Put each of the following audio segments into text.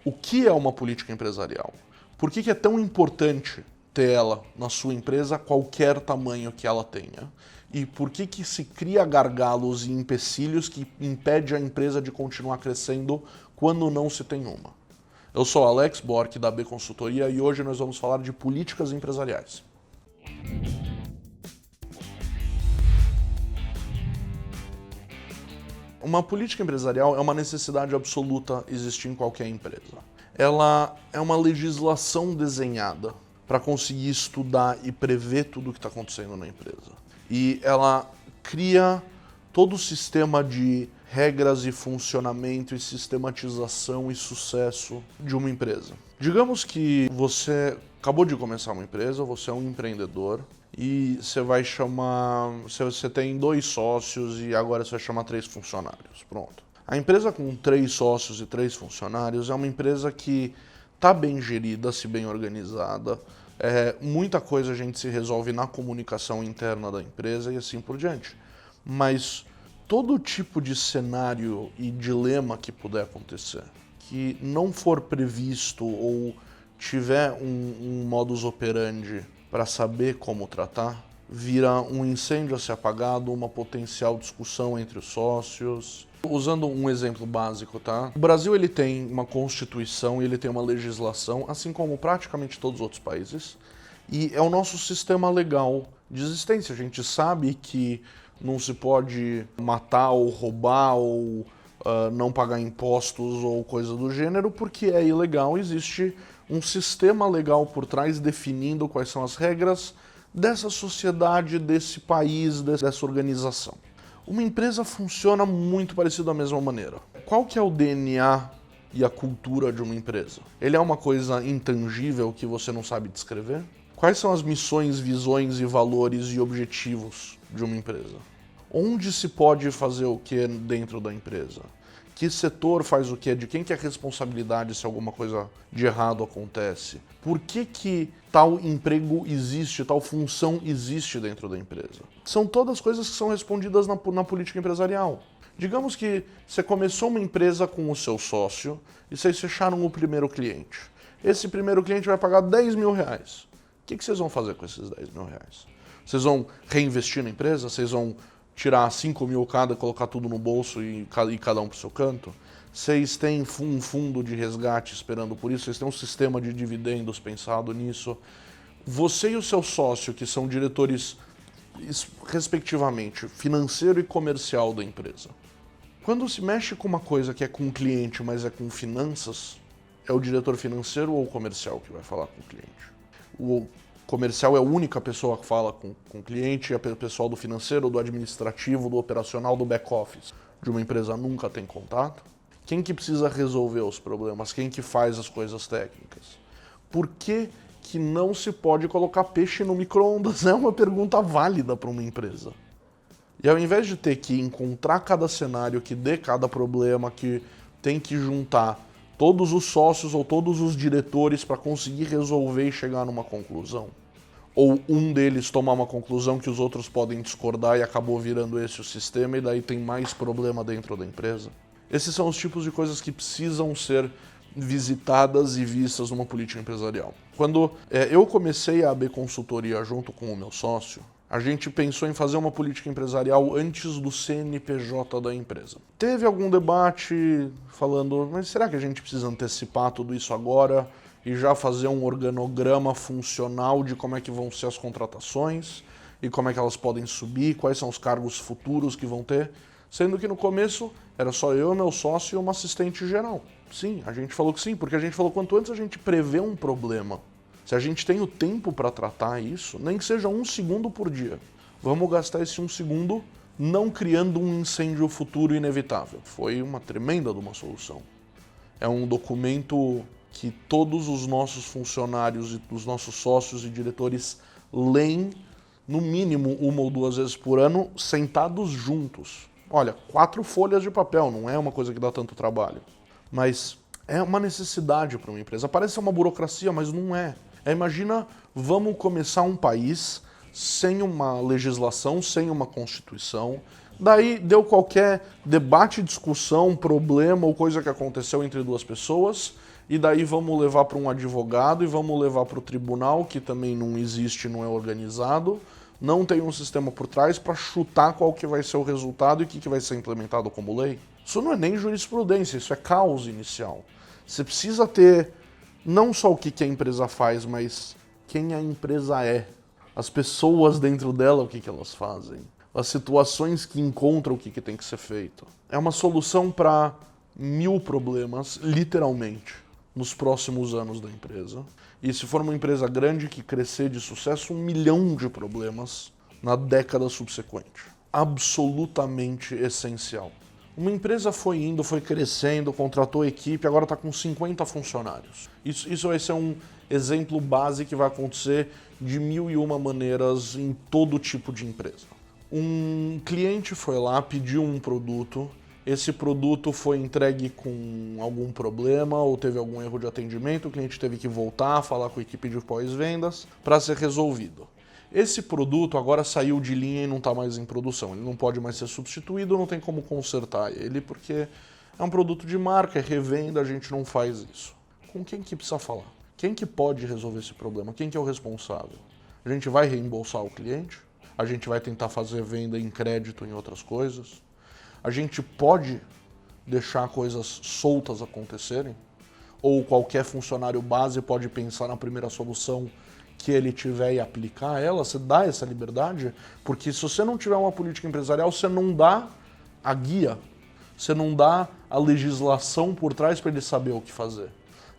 O que é uma política empresarial? Por que é tão importante ter ela na sua empresa, qualquer tamanho que ela tenha? E por que se cria gargalos e empecilhos que impede a empresa de continuar crescendo quando não se tem uma? Eu sou Alex Bork, da B Consultoria, e hoje nós vamos falar de políticas empresariais. Uma política empresarial é uma necessidade absoluta existir em qualquer empresa. Ela é uma legislação desenhada para conseguir estudar e prever tudo o que está acontecendo na empresa. E ela cria todo o sistema de regras e funcionamento e sistematização e sucesso de uma empresa. Digamos que você acabou de começar uma empresa, você é um empreendedor e você tem 2 sócios e agora você vai chamar 3 funcionários. Pronto. A empresa com 3 sócios e 3 funcionários é uma empresa que está bem gerida, se bem organizada. Muita coisa a gente se resolve na comunicação interna da empresa e assim por diante. Mas todo tipo de cenário e dilema que puder acontecer, que não for previsto ou tiver um modus operandi para saber como tratar, vira um incêndio a ser apagado, uma potencial discussão entre os sócios. Usando um exemplo básico, tá? O Brasil ele tem uma constituição e ele tem uma legislação, assim como praticamente todos os outros países, e é o nosso sistema legal de existência. A gente sabe que não se pode matar ou roubar ou não pagar impostos ou coisa do gênero, porque é ilegal. Existe um sistema legal por trás definindo quais são as regras dessa sociedade, desse país, dessa organização. Uma empresa funciona muito parecido da mesma maneira. Qual que é o DNA e a cultura de uma empresa? Ele é uma coisa intangível que você não sabe descrever? Quais são as missões, visões e valores e objetivos de uma empresa? Onde se pode fazer o que dentro da empresa? Que setor faz o que? De quem que é a responsabilidade se alguma coisa de errado acontece? Por que tal emprego existe, tal função existe dentro da empresa? São todas coisas que são respondidas na política empresarial. Digamos que você começou uma empresa com o seu sócio e vocês fecharam o primeiro cliente. Esse primeiro cliente vai pagar 10 mil reais. O que vocês vão fazer com esses 10 mil reais? Vocês vão reinvestir na empresa? Vocês vão tirar 5 mil cada, colocar tudo no bolso e cada um pro seu canto? Vocês têm um fundo de resgate esperando por isso? Vocês têm um sistema de dividendos pensado nisso? Você e o seu sócio, que são diretores, respectivamente, financeiro e comercial da empresa. Quando se mexe com uma coisa que é com o cliente, mas é com finanças, é o diretor financeiro ou o comercial que vai falar com o cliente? O comercial é a única pessoa que fala com o cliente, o pessoal do financeiro, do administrativo, do operacional, do back-office de uma empresa nunca tem contato. Quem que precisa resolver os problemas? Quem que faz as coisas técnicas? Por que não se pode colocar peixe no micro-ondas? É uma pergunta válida para uma empresa. E ao invés de ter que encontrar cada cenário que dê cada problema, que tem que juntar todos os sócios ou todos os diretores para conseguir resolver e chegar numa conclusão, ou um deles tomar uma conclusão que os outros podem discordar e acabou virando esse o sistema e daí tem mais problema dentro da empresa. Esses são os tipos de coisas que precisam ser visitadas e vistas numa política empresarial. Quando eu comecei a AB Consultoria junto com o meu sócio, a gente pensou em fazer uma política empresarial antes do CNPJ da empresa. Teve algum debate falando, mas será que a gente precisa antecipar tudo isso agora e já fazer um organograma funcional de como é que vão ser as contratações e como é que elas podem subir, quais são os cargos futuros que vão ter? Sendo que no começo era só eu, meu sócio e uma assistente geral. Sim, a gente falou que sim, porque a gente falou quanto antes a gente prevê um problema, se a gente tem o tempo para tratar isso, nem que seja 1 segundo por dia, vamos gastar esse 1 segundo não criando um incêndio futuro inevitável. Foi uma tremenda de uma solução. É um documento que todos os nossos funcionários e os nossos sócios e diretores leem no mínimo 1 ou 2 vezes por ano, sentados juntos. Olha, 4 folhas de papel, não é uma coisa que dá tanto trabalho. Mas é uma necessidade para uma empresa. Parece uma burocracia, mas não é. Imagina, vamos começar um país sem uma legislação, sem uma constituição. Daí deu qualquer debate, discussão, problema ou coisa que aconteceu entre 2 pessoas e daí vamos levar para um advogado e vamos levar para o tribunal, que também não existe, não é organizado, não tem um sistema por trás para chutar qual que vai ser o resultado e o que vai ser implementado como lei. Isso não é nem jurisprudência, isso é caos inicial. Você precisa ter não só o que a empresa faz, mas quem a empresa é. As pessoas dentro dela, o que elas fazem. As situações que encontram o que tem que ser feito. É uma solução para 1000 problemas, literalmente, nos próximos anos da empresa. E se for uma empresa grande que crescer de sucesso, 1 milhão de problemas na década subsequente. Absolutamente essencial. Uma empresa foi indo, foi crescendo, contratou equipe, agora está com 50 funcionários. Isso vai ser um exemplo base que vai acontecer de 1001 maneiras em todo tipo de empresa. Um cliente foi lá, pediu um produto, esse produto foi entregue com algum problema ou teve algum erro de atendimento, o cliente teve que voltar, falar com a equipe de pós-vendas para ser resolvido. Esse produto agora saiu de linha e não está mais em produção. Ele não pode mais ser substituído, não tem como consertar ele, porque é um produto de marca, é revenda, a gente não faz isso. Com quem que precisa falar? Quem que pode resolver esse problema? Quem que é o responsável? A gente vai reembolsar o cliente? A gente vai tentar fazer venda em crédito em outras coisas? A gente pode deixar coisas soltas acontecerem? Ou qualquer funcionário base pode pensar na primeira solução que ele tiver e aplicar ela? Você dá essa liberdade? Porque se você não tiver uma política empresarial, você não dá a guia, você não dá a legislação por trás para ele saber o que fazer.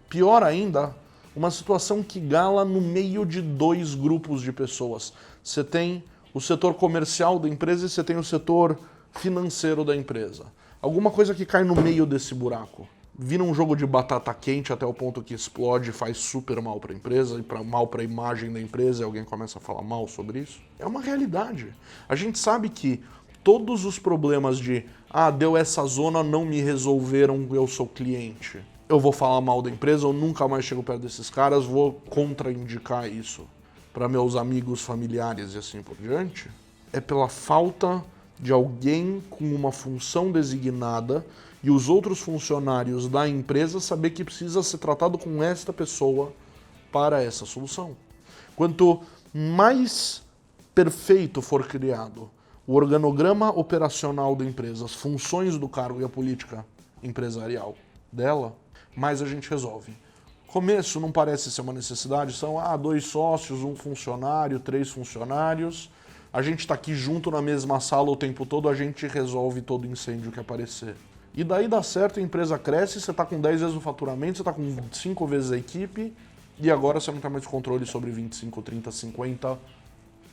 Pior ainda, uma situação que gala no meio de 2 grupos de pessoas. Você tem o setor comercial da empresa e você tem o setor financeiro da empresa. Alguma coisa que cai no meio desse buraco. Vira um jogo de batata quente até o ponto que explode e faz super mal para a empresa e mal para a imagem da empresa e alguém começa a falar mal sobre isso. É uma realidade. A gente sabe que todos os problemas de deu essa zona, não me resolveram, eu sou cliente. Eu vou falar mal da empresa, eu nunca mais chego perto desses caras, vou contraindicar isso para meus amigos, familiares e assim por diante. É pela falta de alguém com uma função designada e os outros funcionários da empresa saber que precisa ser tratado com esta pessoa para essa solução. Quanto mais perfeito for criado o organograma operacional da empresa, as funções do cargo e a política empresarial dela, mais a gente resolve. Começo não parece ser uma necessidade, são 2 sócios, 1 funcionário, 3 funcionários, a gente está aqui junto na mesma sala o tempo todo, a gente resolve todo incêndio que aparecer. E daí dá certo, a empresa cresce, você está com 10 vezes o faturamento, você está com 5 vezes a equipe, e agora você não tem mais controle sobre 25, 30, 50,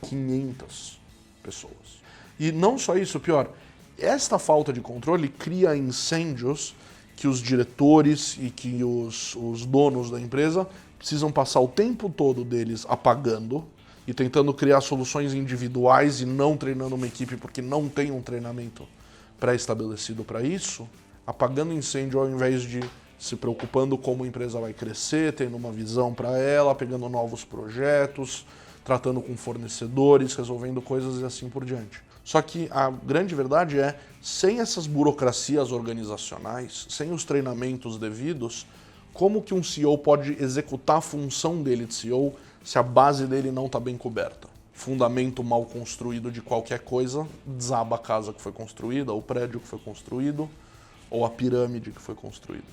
500 pessoas. E não só isso, pior, esta falta de controle cria incêndios que os diretores e que os donos da empresa precisam passar o tempo todo deles apagando e tentando criar soluções individuais e não treinando uma equipe porque não tem um treinamento pré-estabelecido para isso, apagando incêndio ao invés de se preocupando como a empresa vai crescer, tendo uma visão para ela, pegando novos projetos, tratando com fornecedores, resolvendo coisas e assim por diante. Só que a grande verdade é, sem essas burocracias organizacionais, sem os treinamentos devidos, como que um CEO pode executar a função dele de CEO se a base dele não está bem coberta? Fundamento mal construído de qualquer coisa, desaba a casa que foi construída, o prédio que foi construído, ou a pirâmide que foi construída.